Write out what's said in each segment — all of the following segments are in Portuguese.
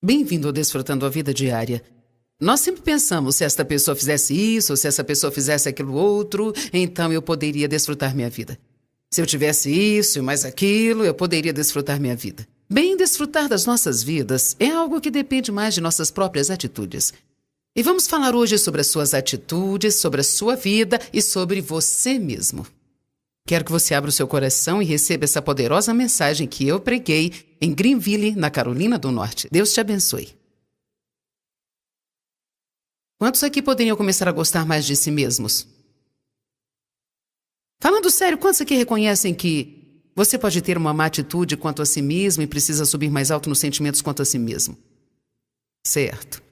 Bem-vindo ao Desfrutando a Vida Diária. Nós sempre pensamos, se esta pessoa fizesse isso, ou se essa pessoa fizesse aquilo outro, então eu poderia desfrutar minha vida. Se eu tivesse isso e mais aquilo, eu poderia desfrutar minha vida. Bem, desfrutar das nossas vidas é algo que depende mais de nossas próprias atitudes. E vamos falar hoje sobre as suas atitudes, sobre a sua vida e sobre você mesmo. Quero que você abra o seu coração e receba essa poderosa mensagem que eu preguei em Greenville, na Carolina do Norte. Deus te abençoe. Quantos aqui poderiam começar a gostar mais de si mesmos? Falando sério, quantos aqui reconhecem que você pode ter uma má atitude quanto a si mesmo e precisa subir mais alto nos sentimentos quanto a si mesmo? Certo.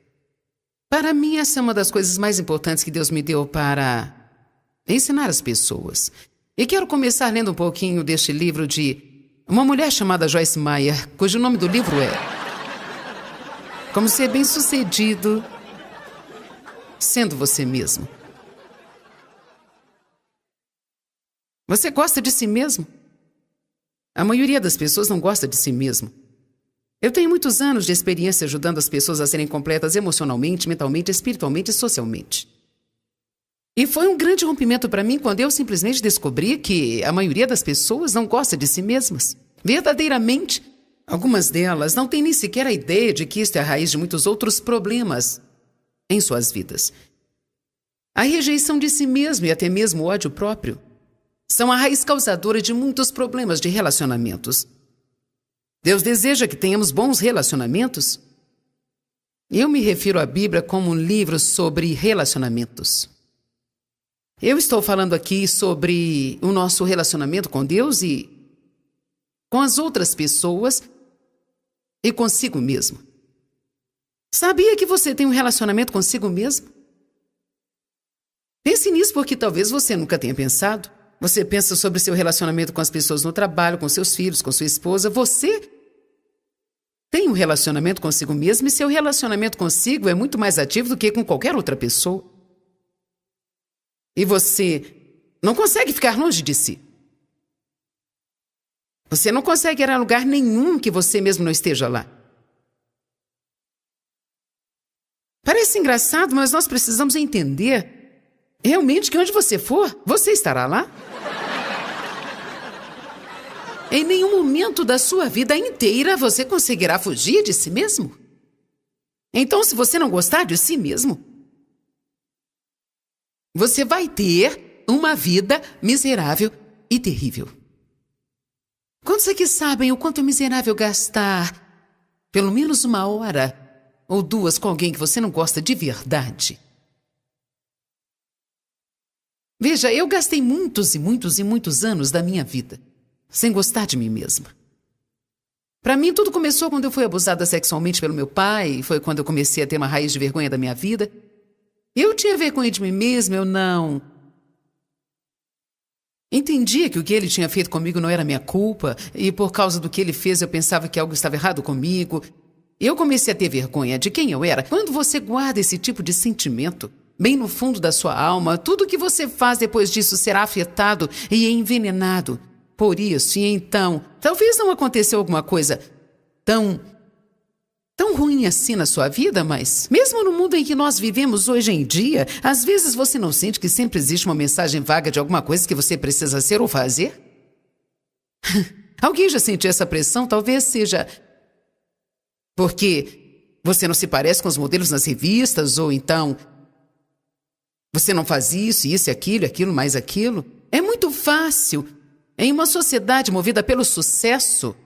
Para mim, essa é uma das coisas mais importantes que Deus me deu para ensinar as pessoas. E quero começar lendo um pouquinho deste livro de uma mulher chamada Joyce Meyer, cujo nome do livro é Como Ser Bem-Sucedido Sendo Você Mesmo. Você gosta de si mesmo? A maioria das pessoas não gosta de si mesmo. Eu tenho muitos anos de experiência ajudando as pessoas a serem completas emocionalmente, mentalmente, espiritualmente e socialmente. E foi um grande rompimento para mim quando eu simplesmente descobri que a maioria das pessoas não gosta de si mesmas. Verdadeiramente, algumas delas não têm nem sequer a ideia de que isto é a raiz de muitos outros problemas em suas vidas. A rejeição de si mesmo e até mesmo o ódio próprio são a raiz causadora de muitos problemas de relacionamentos. Deus deseja que tenhamos bons relacionamentos. Eu me refiro à Bíblia como um livro sobre relacionamentos. Eu estou falando aqui sobre o nosso relacionamento com Deus e com as outras pessoas e consigo mesmo. Sabia que você tem um relacionamento consigo mesmo? Pense nisso porque talvez você nunca tenha pensado. Você pensa sobre seu relacionamento com as pessoas no trabalho, com seus filhos, com sua esposa. Você tem um relacionamento consigo mesmo e seu relacionamento consigo é muito mais ativo do que com qualquer outra pessoa. E você não consegue ficar longe de si. Você não consegue ir a lugar nenhum que você mesmo não esteja lá. Parece engraçado, mas nós precisamos entender realmente que onde você for, você estará lá. Em nenhum momento da sua vida inteira você conseguirá fugir de si mesmo. Então, se você não gostar de si mesmo, você vai ter uma vida miserável e terrível. Quantos aqui sabem o quanto é miserável gastar pelo menos 1 hora ou 2 com alguém que você não gosta de verdade? Veja, eu gastei muitos e muitos e muitos anos da minha vida sem gostar de mim mesma. Para mim, tudo começou quando eu fui abusada sexualmente pelo meu pai, foi quando eu comecei a ter uma raiz de vergonha da minha vida. Eu tinha vergonha de mim mesma, eu não entendia que o que ele tinha feito comigo não era minha culpa, e por causa do que ele fez eu pensava que algo estava errado comigo. Eu comecei a ter vergonha de quem eu era. Quando você guarda esse tipo de sentimento bem no fundo da sua alma, tudo o que você faz depois disso será afetado e envenenado por isso. E então, talvez não aconteceu alguma coisa tão ruim assim na sua vida, mas mesmo no mundo em que nós vivemos hoje em dia, às vezes você não sente que sempre existe uma mensagem vaga de alguma coisa que você precisa ser ou fazer? Alguém já sentiu essa pressão? Talvez seja porque você não se parece com os modelos nas revistas, ou então você não faz isso, aquilo, mais aquilo. É muito fácil, em uma sociedade movida pelo sucesso,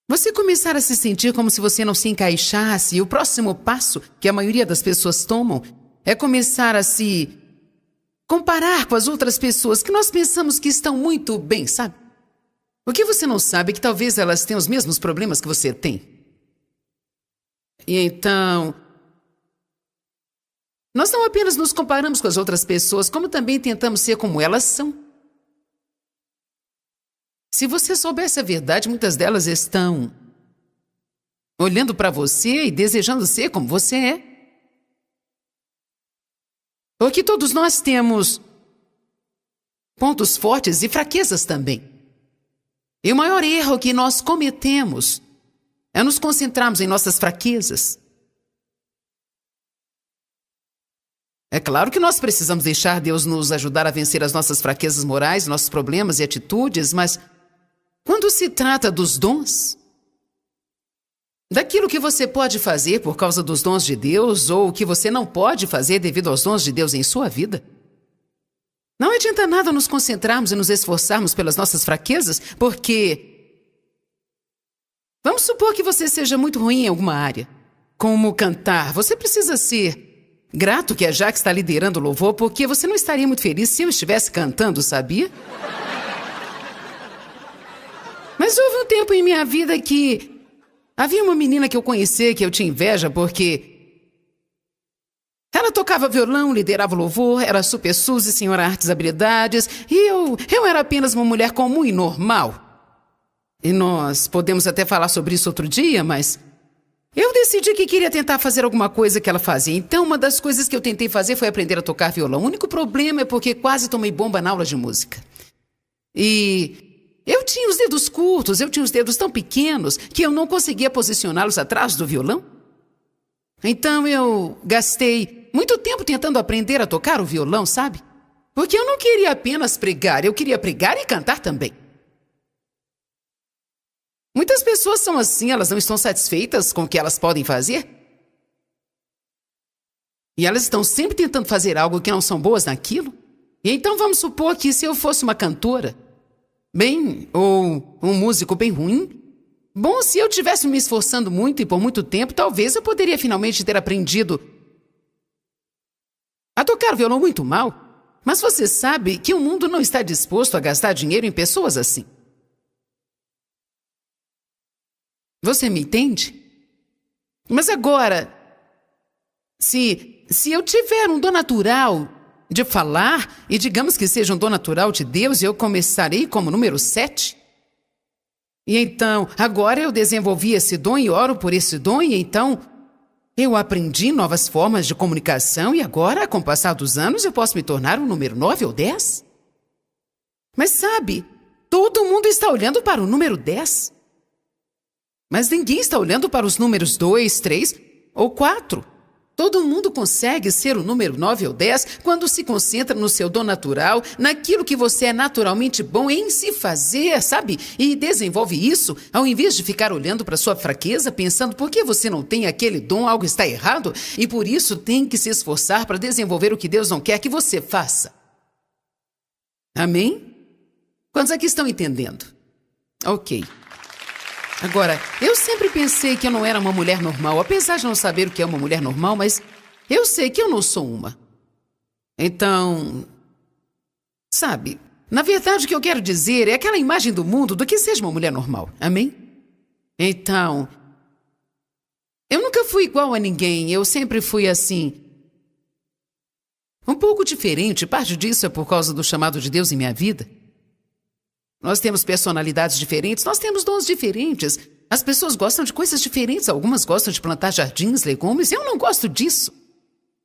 você começar a se sentir como se você não se encaixasse, e o próximo passo que a maioria das pessoas tomam é começar a se comparar com as outras pessoas que nós pensamos que estão muito bem, sabe? O que você não sabe é que talvez elas tenham os mesmos problemas que você tem. E então, nós não apenas nos comparamos com as outras pessoas, como também tentamos ser como elas são. Se você soubesse a verdade, muitas delas estão olhando para você e desejando ser como você é. Porque todos nós temos pontos fortes e fraquezas também. E o maior erro que nós cometemos é nos concentrarmos em nossas fraquezas. É claro que nós precisamos deixar Deus nos ajudar a vencer as nossas fraquezas morais, nossos problemas e atitudes, mas quando se trata dos dons, daquilo que você pode fazer por causa dos dons de Deus ou o que você não pode fazer devido aos dons de Deus em sua vida, não adianta nada nos concentrarmos e nos esforçarmos pelas nossas fraquezas, porque vamos supor que você seja muito ruim em alguma área, como cantar. Você precisa ser grato que a Jaque está liderando o louvor, porque você não estaria muito feliz se eu estivesse cantando, sabia? Mas houve um tempo em minha vida que havia uma menina que eu conheci que eu tinha inveja porque ela tocava violão, liderava o louvor, era super Suzy, senhora artes e habilidades, e eu era apenas uma mulher comum e normal. E nós podemos até falar sobre isso outro dia, mas eu decidi que queria tentar fazer alguma coisa que ela fazia. Então, uma das coisas que eu tentei fazer foi aprender a tocar violão. O único problema é porque quase tomei bomba na aula de música. E eu tinha os dedos curtos, eu tinha os dedos tão pequenos que eu não conseguia posicioná-los atrás do violão. Então, eu gastei muito tempo tentando aprender a tocar o violão, sabe? Porque eu não queria apenas pregar, eu queria pregar e cantar também. Muitas pessoas são assim, elas não estão satisfeitas com o que elas podem fazer. E elas estão sempre tentando fazer algo que não são boas naquilo. E então vamos supor que se eu fosse uma cantora, ou um músico bem ruim, bom, se eu tivesse me esforçando muito e por muito tempo, talvez eu poderia finalmente ter aprendido a tocar violão muito mal. Mas você sabe que o mundo não está disposto a gastar dinheiro em pessoas assim. Você me entende? Mas agora, se eu tiver um dom natural de falar, e digamos que seja um dom natural de Deus, eu começarei como número 7. E então, agora eu desenvolvi esse dom e oro por esse dom, e então eu aprendi novas formas de comunicação, e agora, com o passar dos anos, eu posso me tornar um número 9 ou 10. Mas sabe, todo mundo está olhando para o número 10. Mas ninguém está olhando para os números 2, 3 ou 4. Todo mundo consegue ser o número 9 ou 10 quando se concentra no seu dom natural, naquilo que você é naturalmente bom em se fazer, sabe? E desenvolve isso, ao invés de ficar olhando para sua fraqueza, pensando por que você não tem aquele dom, algo está errado, e por isso tem que se esforçar para desenvolver o que Deus não quer que você faça. Amém? Quantos aqui estão entendendo? Ok. Agora, eu sempre pensei que eu não era uma mulher normal, apesar de não saber o que é uma mulher normal, mas eu sei que eu não sou uma. Então, sabe, na verdade o que eu quero dizer é aquela imagem do mundo do que seja uma mulher normal, amém? Então, eu nunca fui igual a ninguém, eu sempre fui assim, um pouco diferente, parte disso é por causa do chamado de Deus em minha vida. Nós temos personalidades diferentes, nós temos dons diferentes. As pessoas gostam de coisas diferentes, algumas gostam de plantar jardins, legumes, eu não gosto disso.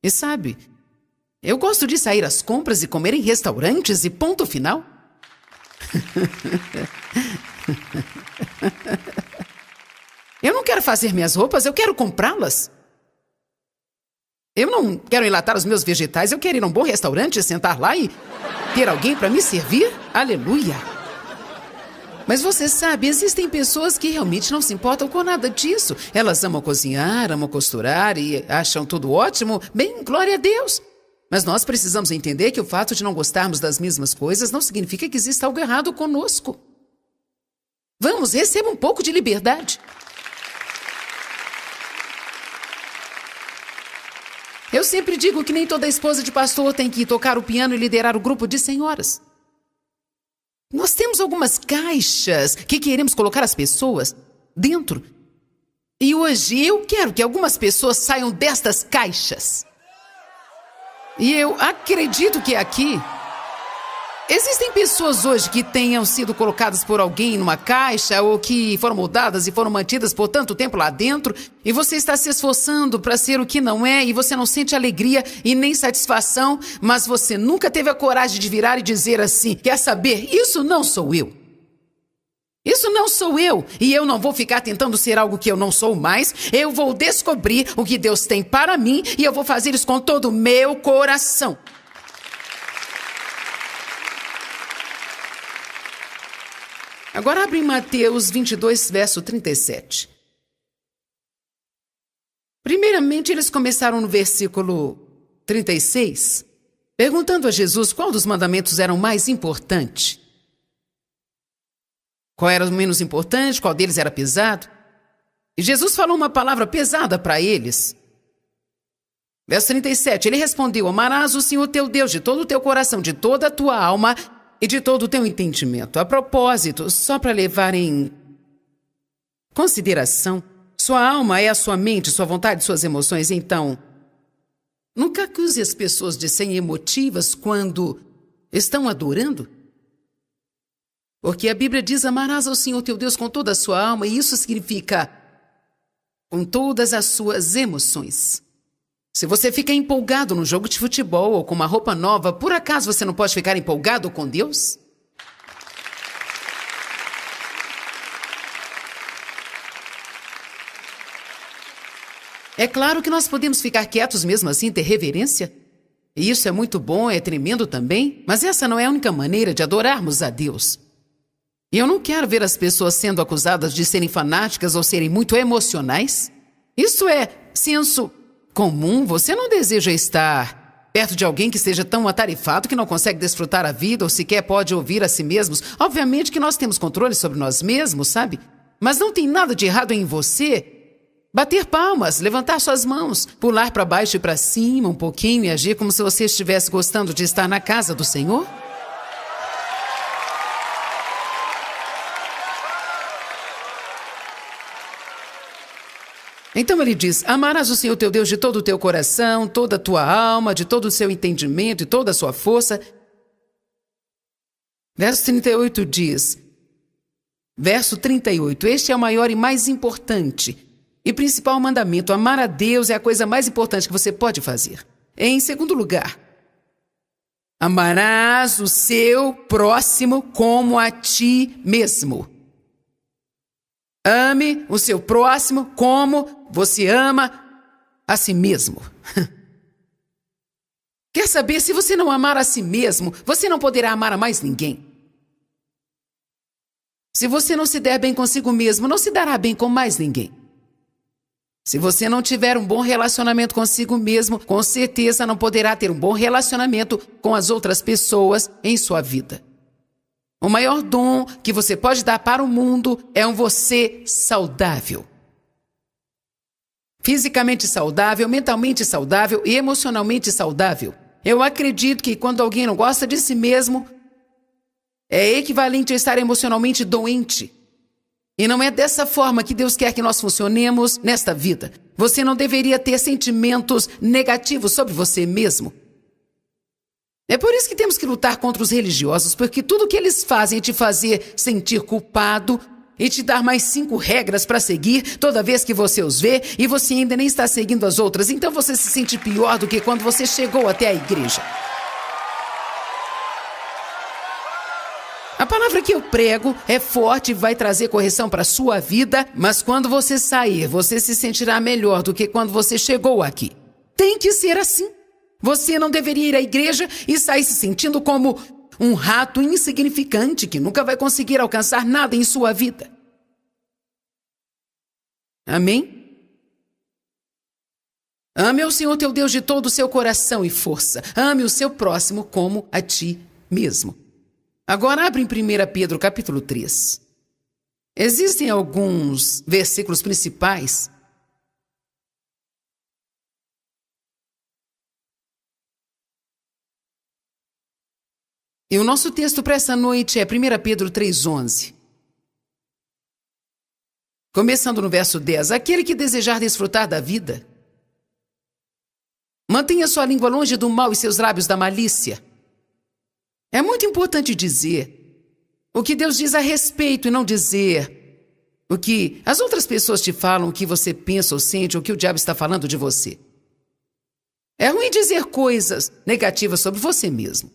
E sabe, eu gosto de sair às compras e comer em restaurantes e ponto final. Eu não quero fazer minhas roupas, eu quero comprá-las. Eu não quero enlatar os meus vegetais, eu quero ir a um bom restaurante, sentar lá e ter alguém para me servir. Aleluia! Mas você sabe, existem pessoas que realmente não se importam com nada disso. Elas amam cozinhar, amam costurar e acham tudo ótimo. Bem, glória a Deus. Mas nós precisamos entender que o fato de não gostarmos das mesmas coisas não significa que exista algo errado conosco. Vamos, receba um pouco de liberdade. Eu sempre digo que nem toda esposa de pastor tem que tocar o piano e liderar o grupo de senhoras. Nós temos algumas caixas que queremos colocar as pessoas dentro. E hoje eu quero que algumas pessoas saiam destas caixas. E eu acredito que aqui existem pessoas hoje que tenham sido colocadas por alguém numa caixa ou que foram moldadas e foram mantidas por tanto tempo lá dentro e você está se esforçando para ser o que não é e você não sente alegria e nem satisfação, mas você nunca teve a coragem de virar e dizer assim, quer saber, isso não sou eu. Isso não sou eu, e eu não vou ficar tentando ser algo que eu não sou mais. Eu vou descobrir o que Deus tem para mim e eu vou fazer isso com todo o meu coração. Agora abre em Mateus 22, verso 37. Primeiramente, eles começaram no versículo 36, perguntando a Jesus qual dos mandamentos era o mais importante. Qual era o menos importante, qual deles era pesado. E Jesus falou uma palavra pesada para eles. Verso 37, ele respondeu: amarás o Senhor teu Deus de todo o teu coração, de toda a tua alma e de todo o teu entendimento. A propósito, só para levar em consideração, sua alma é a sua mente, sua vontade, suas emoções. Então, nunca acuse as pessoas de serem emotivas quando estão adorando. Porque a Bíblia diz: amarás ao Senhor teu Deus com toda a sua alma, e isso significa com todas as suas emoções. Se você fica empolgado no jogo de futebol ou com uma roupa nova, por acaso você não pode ficar empolgado com Deus? É claro que nós podemos ficar quietos mesmo assim, ter reverência. E isso é muito bom, é tremendo também, mas essa não é a única maneira de adorarmos a Deus. E eu não quero ver as pessoas sendo acusadas de serem fanáticas ou serem muito emocionais. Isso é senso comum. Você não deseja estar perto de alguém que seja tão atarefado que não consegue desfrutar a vida ou sequer pode ouvir a si mesmos. Obviamente que nós temos controle sobre nós mesmos, sabe? Mas não tem nada de errado em você bater palmas, levantar suas mãos, pular para baixo e para cima um pouquinho e agir como se você estivesse gostando de estar na casa do Senhor. Então ele diz: amarás o Senhor teu Deus de todo o teu coração, toda a tua alma, de todo o seu entendimento e toda a sua força. Verso 38 diz, verso 38, este é o maior e mais importante e principal mandamento. Amar a Deus é a coisa mais importante que você pode fazer. Em segundo lugar, amarás o seu próximo como a ti mesmo. Ame o seu próximo como você ama a si mesmo. Quer saber? Se você não amar a si mesmo, você não poderá amar a mais ninguém. Se você não se der bem consigo mesmo, não se dará bem com mais ninguém. Se você não tiver um bom relacionamento consigo mesmo, com certeza não poderá ter um bom relacionamento com as outras pessoas em sua vida. O maior dom que você pode dar para o mundo é um você saudável. Fisicamente saudável, mentalmente saudável e emocionalmente saudável. Eu acredito que quando alguém não gosta de si mesmo, é equivalente a estar emocionalmente doente. E não é dessa forma que Deus quer que nós funcionemos nesta vida. Você não deveria ter sentimentos negativos sobre você mesmo. É por isso que temos que lutar contra os religiosos, porque tudo que eles fazem é te fazer sentir culpado e te dar mais 5 regras para seguir toda vez que você os vê e você ainda nem está seguindo as outras. Então você se sente pior do que quando você chegou até a igreja. A palavra que eu prego é forte e vai trazer correção para a sua vida, mas quando você sair, você se sentirá melhor do que quando você chegou aqui. Tem que ser assim. Você não deveria ir à igreja e sair se sentindo como um rato insignificante que nunca vai conseguir alcançar nada em sua vida. Amém? Ame ao Senhor teu Deus de todo o seu coração e força. Ame o seu próximo como a ti mesmo. Agora abre em 1 Pedro capítulo 3. Existem alguns versículos principais. E o nosso texto para essa noite é 1 Pedro 3,11. Começando no verso 10. Aquele que desejar desfrutar da vida, mantenha sua língua longe do mal e seus lábios da malícia. É muito importante dizer o que Deus diz a respeito e não dizer o que as outras pessoas te falam, o que você pensa ou sente, ou o que o diabo está falando de você. É ruim dizer coisas negativas sobre você mesmo.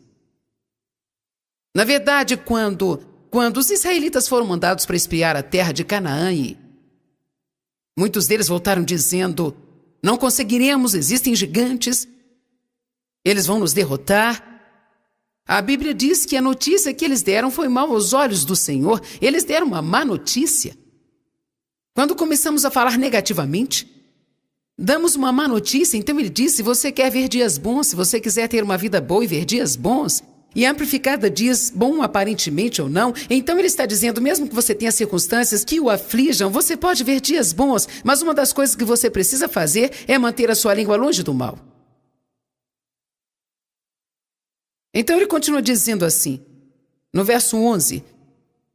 Na verdade, quando quando os israelitas foram mandados para espiar a terra de Canaã, e muitos deles voltaram dizendo: não conseguiremos, existem gigantes, eles vão nos derrotar. A Bíblia diz que a notícia que eles deram foi mal aos olhos do Senhor. Eles deram uma má notícia. Quando começamos a falar negativamente, damos uma má notícia. Então ele diz: se você quer ver dias bons, se você quiser ter uma vida boa e ver dias bons, e amplificada diz bom aparentemente ou não, então ele está dizendo, mesmo que você tenha circunstâncias que o aflijam, você pode ver dias bons, mas uma das coisas que você precisa fazer é manter a sua língua longe do mal. Então ele continua dizendo assim, no verso 11,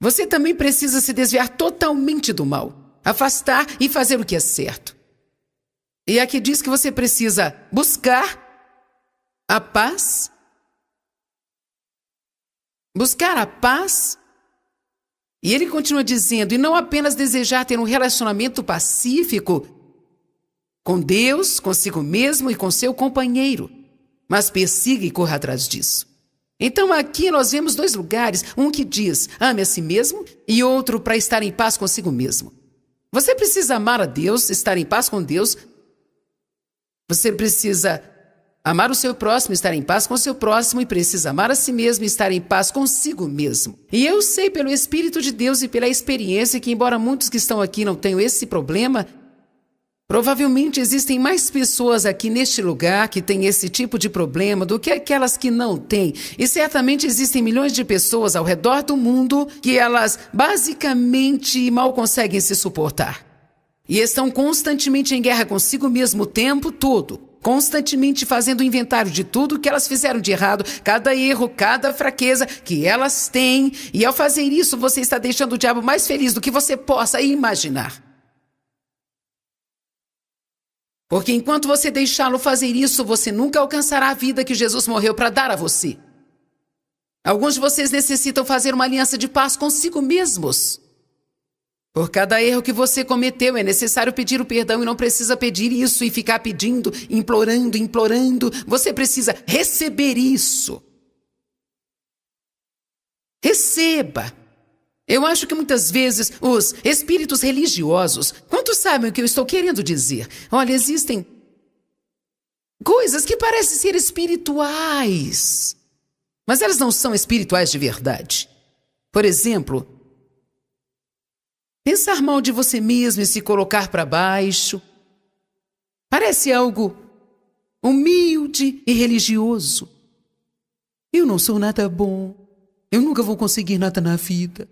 você também precisa se desviar totalmente do mal, afastar e fazer o que é certo. E aqui diz que você precisa buscar a paz, e ele continua dizendo, e não apenas desejar ter um relacionamento pacífico com Deus, consigo mesmo e com seu companheiro, mas persiga e corra atrás disso. Então aqui nós vemos dois lugares, um que diz, ame a si mesmo, e outro para estar em paz consigo mesmo. Você precisa amar a Deus, estar em paz com Deus, você precisa amar o seu próximo, estar em paz com o seu próximo, e precisa amar a si mesmo e estar em paz consigo mesmo. E eu sei pelo Espírito de Deus e pela experiência que, embora muitos que estão aqui não tenham esse problema, provavelmente existem mais pessoas aqui neste lugar que têm esse tipo de problema do que aquelas que não têm. E certamente existem milhões de pessoas ao redor do mundo que elas basicamente mal conseguem se suportar. E estão constantemente em guerra consigo mesmo o tempo todo. Constantemente fazendo inventário de tudo que elas fizeram de errado, cada erro, cada fraqueza que elas têm. E ao fazer isso, você está deixando o diabo mais feliz do que você possa imaginar. Porque enquanto você deixá-lo fazer isso, você nunca alcançará a vida que Jesus morreu para dar a você. Alguns de vocês necessitam fazer uma aliança de paz consigo mesmos. Por cada erro que você cometeu, é necessário pedir o perdão e não precisa pedir isso e ficar pedindo, implorando. Você precisa receber isso. Receba. Eu acho que muitas vezes os espíritos religiosos, quantos sabem o que eu estou querendo dizer? Olha, existem coisas que parecem ser espirituais, mas elas não são espirituais de verdade. Por exemplo, pensar mal de você mesmo e se colocar para baixo. Parece algo humilde e religioso. Eu não sou nada bom. Eu nunca vou conseguir nada na vida.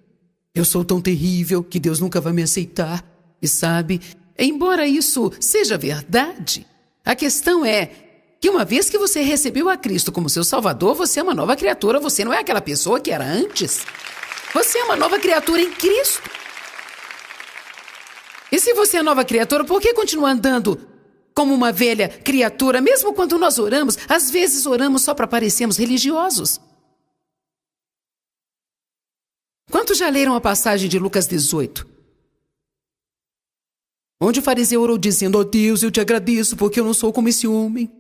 Eu sou tão terrível que Deus nunca vai me aceitar. E sabe, embora isso seja verdade, a questão é que uma vez que você recebeu a Cristo como seu Salvador, você é uma nova criatura. Você não é aquela pessoa que era antes. Você é uma nova criatura em Cristo. E se você é nova criatura, por que continua andando como uma velha criatura? Mesmo quando nós oramos, às vezes oramos só para parecermos religiosos. Quantos já leram a passagem de Lucas 18? Onde o fariseu orou dizendo, ó Deus, eu te agradeço porque eu não sou como esse homem.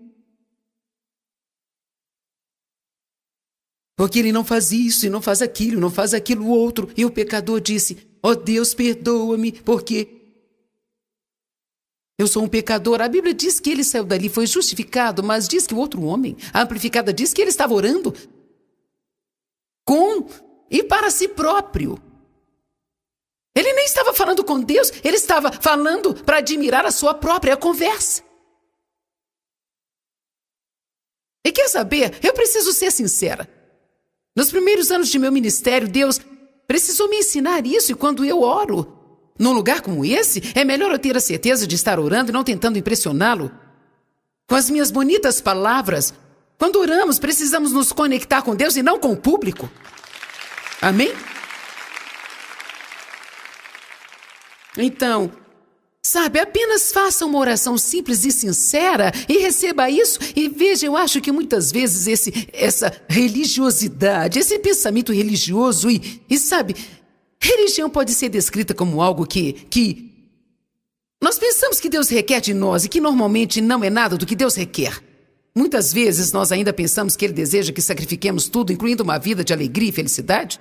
Porque ele não faz isso e não faz aquilo, não faz aquilo outro. E o pecador disse, ó Deus, perdoa-me porque eu sou um pecador. A Bíblia diz que ele saiu dali, foi justificado, mas diz que o outro homem, a amplificada, diz que ele estava orando com e para si próprio. Ele nem estava falando com Deus, ele estava falando para admirar a sua própria conversa. E quer saber? Eu preciso ser sincera. Nos primeiros anos de meu ministério, Deus precisou me ensinar isso, e quando eu oro num lugar como esse, é melhor eu ter a certeza de estar orando e não tentando impressioná-lo com as minhas bonitas palavras. Quando oramos, precisamos nos conectar com Deus e não com o público. Amém? Então, sabe, apenas faça uma oração simples e sincera e receba isso. E veja, eu acho que muitas vezes essa religiosidade, esse pensamento religioso e sabe, religião pode ser descrita como algo que nós pensamos que Deus requer de nós e que normalmente não é nada do que Deus requer. Muitas vezes nós ainda pensamos que Ele deseja que sacrifiquemos tudo, incluindo uma vida de alegria e felicidade.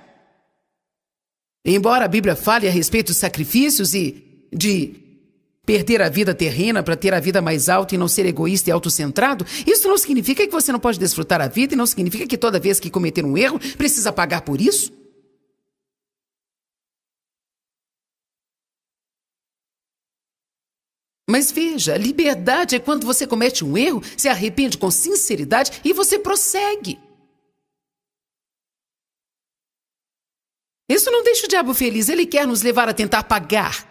Embora a Bíblia fale a respeito de sacrifícios e de perder a vida terrena para ter a vida mais alta e não ser egoísta e autocentrado, isso não significa que você não pode desfrutar a vida e não significa que toda vez que cometer um erro, precisa pagar por isso. Mas veja, liberdade é quando você comete um erro, se arrepende com sinceridade e você prossegue. Isso não deixa o diabo feliz, ele quer nos levar a tentar pagar,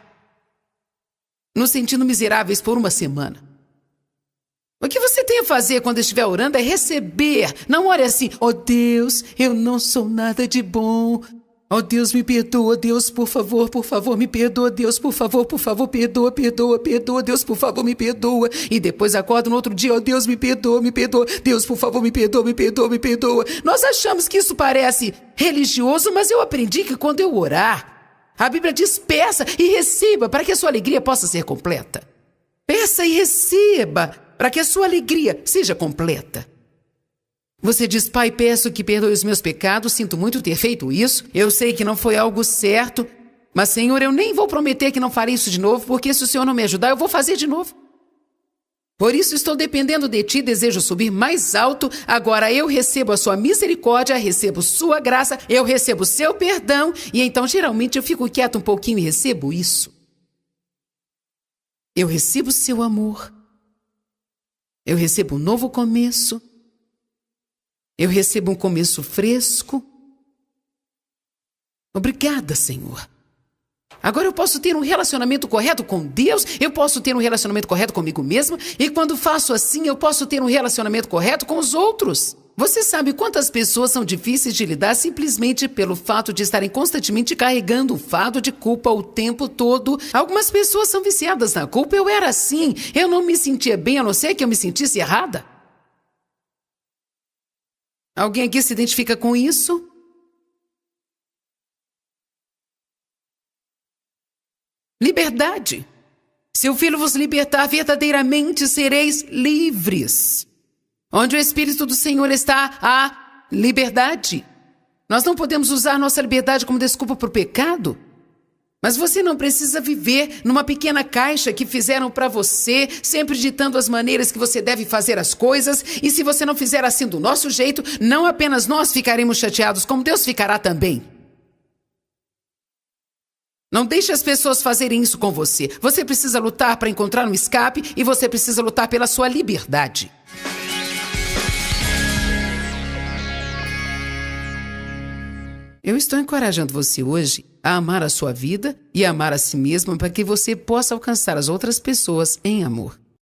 nos sentindo miseráveis por uma semana. O que você tem a fazer quando estiver orando é receber. Não ore assim: ó Deus, eu não sou nada de bom. Ó Deus, me perdoa. Deus, por favor, me perdoa. Deus, por favor, perdoa. Deus, por favor, me perdoa. E depois acorda no outro dia: ó Deus, me perdoa. Deus, por favor, me perdoa. Nós achamos que isso parece religioso, mas eu aprendi que quando eu orar, a Bíblia diz: peça e receba para que a sua alegria possa ser completa. Peça e receba para que a sua alegria seja completa. Você diz: Pai, peço que perdoe os meus pecados, sinto muito ter feito isso, eu sei que não foi algo certo, mas Senhor, eu nem vou prometer que não farei isso de novo, porque se o Senhor não me ajudar, eu vou fazer de novo. Por isso estou dependendo de Ti, desejo subir mais alto, agora eu recebo a Sua misericórdia, recebo Sua graça, eu recebo Seu perdão, e então geralmente eu fico quieto um pouquinho e recebo isso. Eu recebo Seu amor, eu recebo um novo começo, eu recebo um começo fresco. Obrigada, Senhor. Agora eu posso ter um relacionamento correto com Deus, eu posso ter um relacionamento correto comigo mesmo, e quando faço assim, eu posso ter um relacionamento correto com os outros. Você sabe quantas pessoas são difíceis de lidar simplesmente pelo fato de estarem constantemente carregando o fardo de culpa o tempo todo? Algumas pessoas são viciadas na culpa. Eu era assim, eu não me sentia bem a não ser que eu me sentisse errada. Alguém aqui se identifica com isso? Liberdade. Se o Filho vos libertar, verdadeiramente sereis livres. Onde o Espírito do Senhor está, há liberdade. Nós não podemos usar nossa liberdade como desculpa para o pecado. Mas você não precisa viver numa pequena caixa que fizeram para você, sempre ditando as maneiras que você deve fazer as coisas. E se você não fizer assim do nosso jeito, não apenas nós ficaremos chateados, como Deus ficará também. Não deixe as pessoas fazerem isso com você. Você precisa lutar para encontrar um escape e você precisa lutar pela sua liberdade. Eu estou encorajando você hoje a amar a sua vida e amar a si mesmo para que você possa alcançar as outras pessoas em amor.